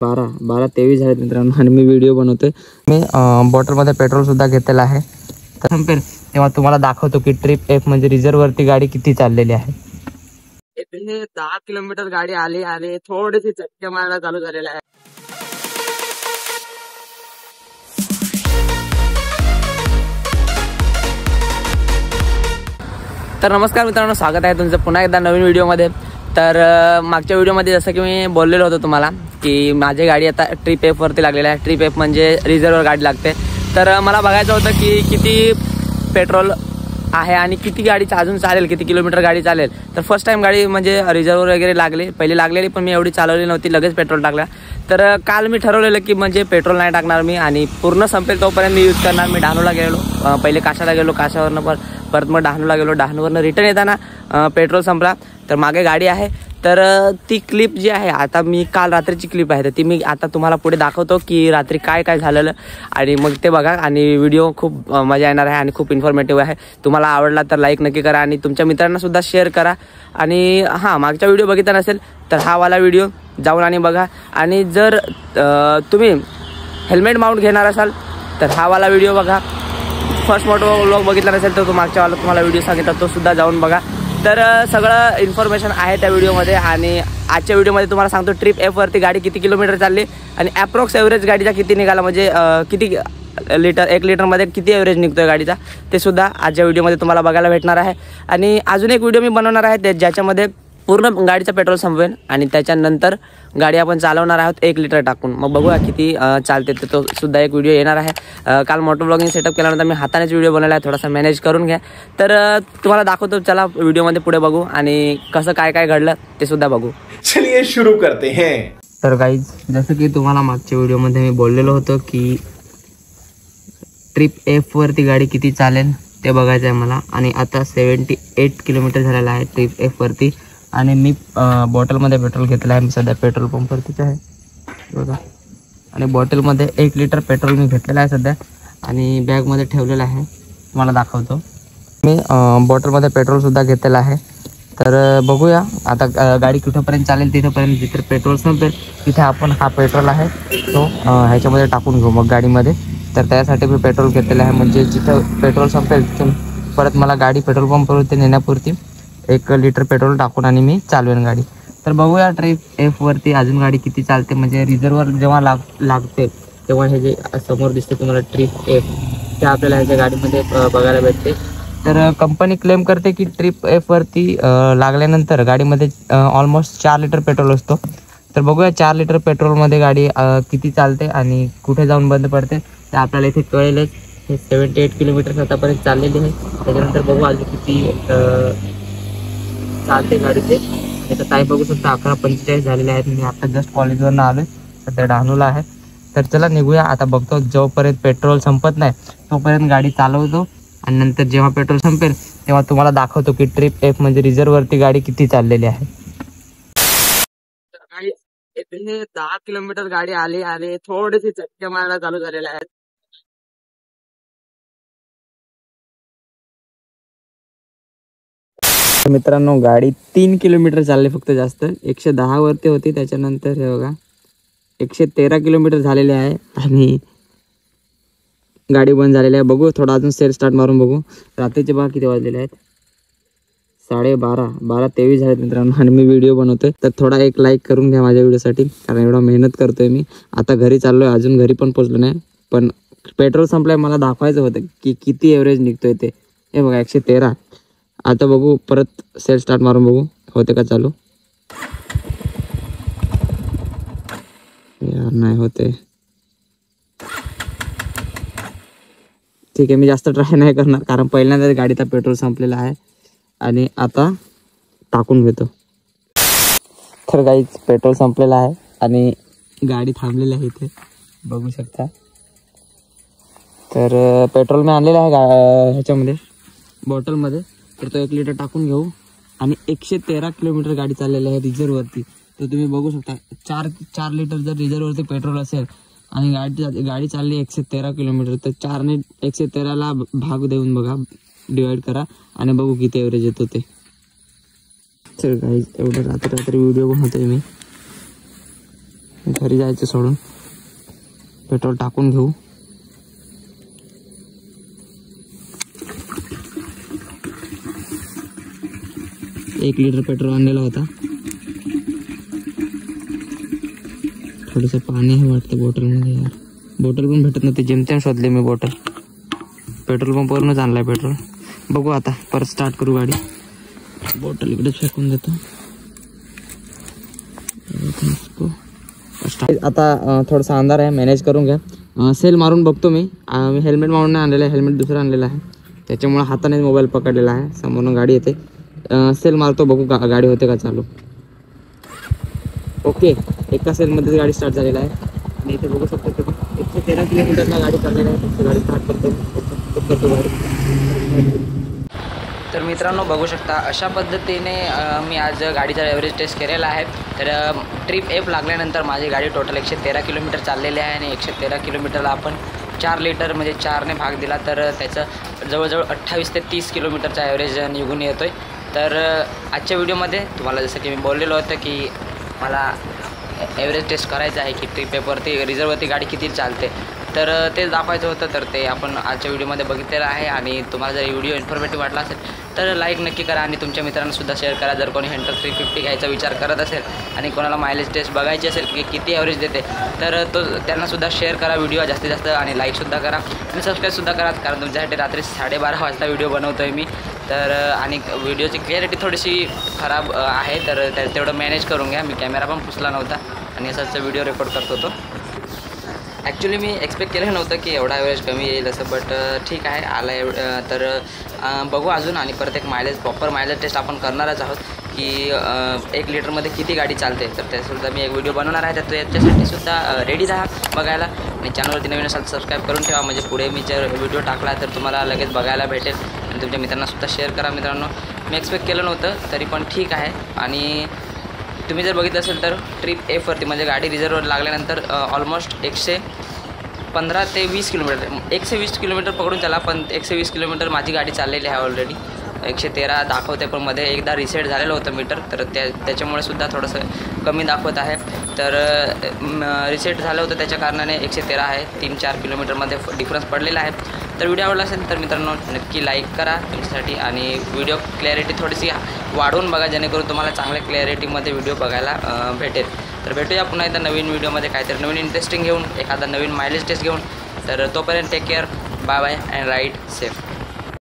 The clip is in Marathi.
12:23 झालेत मित्रांनो आणि मी व्हिडिओ बनवतोय। मी बॉटलमध्ये पेट्रोल सुद्धा घेतलेलं आहे। तर संपेल तेव्हा तुम्हाला दाखवतो की ट्रिप एफ म्हणजे रिझर्व वरती गाडी किती चाललेली आहे। इथे 10 किलोमीटर गाडी आली आणि थोडेसे चटके मारायला चालू झालेले आहे। तर नमस्कार मित्रांनो, स्वागत आहे तुमचं पुन्हा एकदा नवीन व्हिडिओमध्ये। तर मागच्या व्हिडिओमध्ये जसं की मी बोललेलो होतो तुम्हाला की माझी गाडी आता ट्रिप एफ वरती लागलेली आहे। ट्रिप एफ म्हणजे रिझर्व्हर गाडी लागते। तर मला बघायचं होतं की किती पेट्रोल आहे आणि किती गाडी अजून चालेल, किती किलोमीटर गाडी चालेल। तर फर्स्ट टाइम गाडी म्हणजे रिझर्व्हर वगैरे लागली, पहिली लागलेली पण मी एवढी चालवली नव्हती, लगेच पेट्रोल टाकला। तर काल मी ठरवलेलं की म्हणजे पेट्रोल नाही टाकणार मी आणि पूर्ण संपेल तोपर्यंत मी यूज करणार। मी डहाणूला गेलो, पहिले काशाला गेलो, काशावरनं परत मग डहाणूला गेलो, डहाणूवरनं रिटर्न येताना पेट्रोल संपला। तर मागे गाडी आहे, तर ती क्लिप जी आहे आता मी काल रात्रीची क्लिप आहे, तर ती मी आता तुम्हाला पुढे दाखवतो की रात्री काय काय झालेलं आणि मग ते बघा। आणि व्हिडिओ खूप मजा येणार आहे आणि खूप इन्फॉर्मेटिव्ह आहे। तुम्हाला आवडला तर लाईक नक्की करा आणि तुमच्या मित्रांना सुद्धा शेअर करा। आणि हां, मागचा व्हिडिओ बघितला नसेल तर हा वाला व्हिडिओ जाऊन आणि बघा। आणि जर तुम्ही हेल्मेट माउंट घेणार असाल तर हा वाला व्हिडिओ बघा। फर्स्ट मोटो व्लॉग बघितला नसेल तर तो मागच्या वाला तुम्हाला व्हिडिओ सांगितला तो सुद्धा जाऊन बघा। तर सगळं इन्फॉर्मेशन आहे त्या व्हिडिओमध्ये। आणि आजच्या व्हिडिओमध्ये तुम्हाला सांगतो ट्रिप एफ वरती गाडी किती किलोमीटर चालली आणि ॲप्रॉक्स ॲव्हरेज गाडीचा किती निघाला, म्हणजे किती लिटर, 1 लिटरमध्ये किती ॲव्हरेज निघतोय गाडीचा, ते सुद्धा आजच्या व्हिडिओमध्ये तुम्हाला बघायला भेटणार आहे। आणि अजून एक व्हिडिओ मी बनवणार आहे ज्याच्यामध्ये पूर्ण गाडीचं पेट्रोल संपवेल आणि त्याच्यानंतर गाडी आपण चालवणार आहोत 1 लिटर टाकून। मग बघूया किती चालते, तर तो सुद्धा एक व्हिडिओ येणार आहे। काल मोटो ब्लॉगिंग सेटअप केल्यानंतर मी हातानेच व्हिडिओ बनवला आहे, थोडासा मॅनेज करून घ्या। तर तुम्हाला दाखवतो, चला व्हिडिओमध्ये पुढे बघू आणि कसं काय काय घडलं ते सुद्धा बघू। चलिए शुरू करते हैं। तर गाईज, जसं की तुम्हाला मागच्या व्हिडिओमध्ये मी बोललेलो होतो की ट्रिप एफ वरती गाडी किती चालेल ते बघायचं आहे मला। आणि आता 78 किलोमीटर झालेला आहे ट्रिप एफ वरती आणि मी बॉटलमध्ये पेट्रोल घेतलं आहे। मी सध्या पेट्रोल पंपवरतीच आहे बघा। आणि बॉटलमध्ये 1 लिटर पेट्रोल मी घेतलेलं आहे सध्या आणि बॅगमध्ये ठेवलेलं आहे, तुम्हाला दाखवतो। मी बॉटलमध्ये पेट्रोलसुद्धा घेतलेलं आहे। तर बघूया आता गाडी कुठंपर्यंत चालेल, तिथंपर्यंत जिथे पेट्रोल संपेल तिथे आपण हा पेट्रोल आहे तो ह्याच्यामध्ये टाकून घेऊ मग गाडीमध्ये। तर त्यासाठी मी पेट्रोल घेतलेलं आहे, म्हणजे जिथं पेट्रोल संपेल तिथून परत मला गाडी पेट्रोल पंपवरती नेण्यापुरती 1 लिटर पेट्रोल टाकून आणि मी चालवेन गाडी। तर बघूया ट्रिप एफ वरती अजून गाडी किती चालते, म्हणजे रिझर्व्हर जेव्हा लागते तेव्हा हे जे समोर दिसते तुम्हाला ट्रिप एफ, ते आपल्याला ह्याच्या गाडीमध्ये बघायला भेटते। तर कंपनी क्लेम करते की ट्रिप एफ वरती लागल्यानंतर गाडीमध्ये ऑलमोस्ट 4 लिटर पेट्रोल असतो। तर बघूया 4 लिटर पेट्रोलमध्ये गाडी किती चालते आणि कुठे जाऊन बंद पडते ते आपल्याला इथे कळेलच। हे 78 किलोमीटर आतापर्यंत चाललेली आहे, त्याच्यानंतर बघू अजून किती चालते गाडी ते। आता टाईम बघू शकता 11:45 झालेले आहेत। मी आता जस्ट कॉलेजवरनं आलो, सध्या डहाणूला आहे। तर चला निघूया आता। बघतो जोपर्यंत पेट्रोल संपत नाही तोपर्यंत गाडी चालवतो आणि नंतर जेव्हा पेट्रोल संपेल तेव्हा तुम्हाला दाखवतो की ट्रिप एफ म्हणजे रिझर्व्हवरती गाडी किती चाललेली आहे। इथे 10 किलोमीटर गाडी आली आणि थोडेसे चटके मारायला चालू झालेले आहेत। मित्रांनो, गाडी 3 किलोमीटर चालली फक्त, जास्त 110 वरती होती, त्याच्यानंतर हे बघा 113 किलोमीटर झालेले आहे आणि गाडी बंद झालेली आहे। बघू थोडा अजून सेल स्टार्ट मारून बघू। रात्रीचे बघा किती वाजलेले आहेत, 12:23 झालेत मित्रांनो आणि मी व्हिडिओ बनवतोय। तर थोडा एक लाईक करून घ्या माझ्या व्हिडिओसाठी, कारण एवढा मेहनत करतोय मी। आता घरी चाललोय, अजून घरी पण पोचलो नाही, पण पेट्रोल संपलंय, मला दाखवायचं होतं की किती एव्हरेज निघतोय ते। हे बघा 113। आता बघू परत सेल स्टार्ट मारून बघू होते का चालू। यार नाही होते, ठीक आहे, मी जास्त ट्राय नाही करणार कारण पहिल्यांदाच गाडीचा पेट्रोल संपलेला आहे आणि आता टाकून घेतो। तर गाईज, पेट्रोल संपलेलं आहे आणि गाडी थांबलेली आहे इथे, बघू शकता। तर पेट्रोल मी आणलेलं आहे ह्याच्यामध्ये बॉटलमध्ये, तर तो 1 लिटर टाकून घेऊ। आणि 113 किलोमीटर गाडी चाललेली आहे रिझर्व्हवरती। तर तुम्ही बघू शकता 4 लिटर जर रिझर्व्हवरती पेट्रोल असेल आणि गाडी चालली 113 किलोमीटर, तर 4ने 113ला भाग देऊन बघा, डिवाइड करा आणि बघू किती एव्हरेज येतो ते। तर गाईज, एवढं रात्री व्हिडिओ बनवतोय मी। घरी जायचं सोडून पेट्रोल टाकून घेऊ. एक लिटर पेट्रोल आणलेला होता. थोडंसं पाणी आहे वाटतं बॉटलमध्ये. यार बॉटल पण भेटत नव्हती, जेमतेम शोधले मी बॉटल. पेट्रोल पंपवरूनच आणलाय पेट्रोल. बघू आता परत स्टार्ट करू गाडी. बॉटल इकडेच फेकून देतो. आता थोडासा अंधार आहे, मॅनेज करून घ्या. सेल मारून बघतो मी. हेल्मेट मारून नाही आणलेलं आहे, हेल्मेट दुसरं आणलेलं आहे, त्याच्यामुळे हाताने मोबाईल पकडलेला आहे. समोरून गाडी येते, सेल मारतो, बघू गाडी होते का चालू. ओके, एका सेलमध्येच गाडी स्टार्ट झालेला आहे. आणि इथे बघू शकतो 113 किलोमीटरला गाडी चाललेली आहे. गाडी स्टार्ट करतो गाडी. तर मित्रांनो बघू शकता, अशा पद्धतीने मी आज गाडीचा ॲव्हरेज टेस्ट केलेला आहे. तर ट्रिप एफ लागल्यानंतर माझी गाडी टोटल 113 किलोमीटर चाललेली आहे. आणि 113 किलोमीटरला आपण 4 लिटर म्हणजे 4ने भाग दिला तर त्याचं जवळजवळ 28 ते 30 किलोमीटरचा ॲव्हरेज निघून येतो आहे. तर आजच्या व्हिडिओमध्ये तुम्हाला जसं की मी बोललेलो होतं की मला ॲव्हरेज टेस्ट करायचं आहे की ट्रिप एफवरती रिझर्ववरती गाडी किती चालते, तर ते दाखवायचं होतं. तर ते आपण आजच्या व्हिडिओमध्ये बघितलेलं आहे. आणि तुम्हाला जर व्हिडिओ इन्फॉर्मेटिव्ह वाटला असेल तर लाईक नक्की करा आणि तुमच्या मित्रांनासुद्धा शेअर करा. जर कोणी हंटर 350 घ्यायचा विचार करत असेल आणि कोणाला मायलेज टेस्ट बघायची असेल की किती ॲव्हरेज देते, तर त्यांनासुद्धा शेअर करा व्हिडिओ जास्तीत जास्त. आणि लाईकसुद्धा करा आणि सबस्क्राईबसुद्धा करा, कारण तुमच्यासाठी रात्री 12:30 वाजता व्हिडिओ बनवतो आहे मी. तर आणि व्हिडिओची क्लॅरिटी थोडीशी खराब आहे, तर तेवढं मॅनेज करून घ्या. मी कॅमेरा पण पुसला नव्हता आणि असाच व्हिडिओ रेकॉर्ड करत होतो. ॲक्च्युली मी एक्सपेक्ट केलं नव्हतं की एवढा ॲव्हरेज कमी येईल असं, बट ठीक आहे आला. तर बघू अजून. आणि परत एक प्रॉपर मायलेज टेस्ट आपण करणारच आहोत की 1 लिटरमध्ये किती गाडी चालते. तर त्यासुद्धा मी एक व्हिडिओ बनवणार आहे. तर याच्यासाठी सुद्धा रेडी राहा बघायला. आणि चॅनलवरती नवीन असाल सबस्क्राईब करून ठेवा, म्हणजे पुढे मी जर व्हिडिओ टाकला तर तुम्हाला लगेच बघायला भेटेल. आणि तुमच्या मित्रांनासुद्धा शेअर करा. मित्रांनो मी एक्सपेक्ट केलं नव्हतं, तरी पण ठीक आहे. आणि तुम्ही जर बघितलं असेल तर ट्रिप एफवरती म्हणजे गाडी रिझर्ववर लागल्यानंतर ऑलमोस्ट 115 ते 20 किलोमीटर 120 किलोमीटर पकडून चला, पण 120 किलोमीटर माझी गाडी चाललेली आहे ऑलरेडी. 113 दाखवते, पण मध्ये एकदा रिसेट झालेलं होतं मीटर, तर त्याच्यामुळे सुद्धा थोडंसं कमी दाखवत आहे. तर रिसेट झालं होतं त्याच्या कारणाने 113 आहे. 3-4 किलोमीटरमध्ये डिफरन्स पडलेला आहे. तर व्हिडिओ आवडला असेल तर मित्रांनो नक्की लाईक करा तुमच्यासाठी. आणि व्हिडिओ क्लॅरिटी थोडीशी वाढवून बघा, जेणेकरून तुम्हाला चांगल्या क्लॅरिटीमध्ये व्हिडिओ बघायला भेटेल. तर भेटूया पुन्हा एकदा नवीन व्हिडिओमध्ये, काहीतरी नवीन इंटरेस्टिंग घेऊन, एखादा नवीन मायलेज टेस्ट घेऊन. तर तोपर्यंत take care, bye bye and ride safe.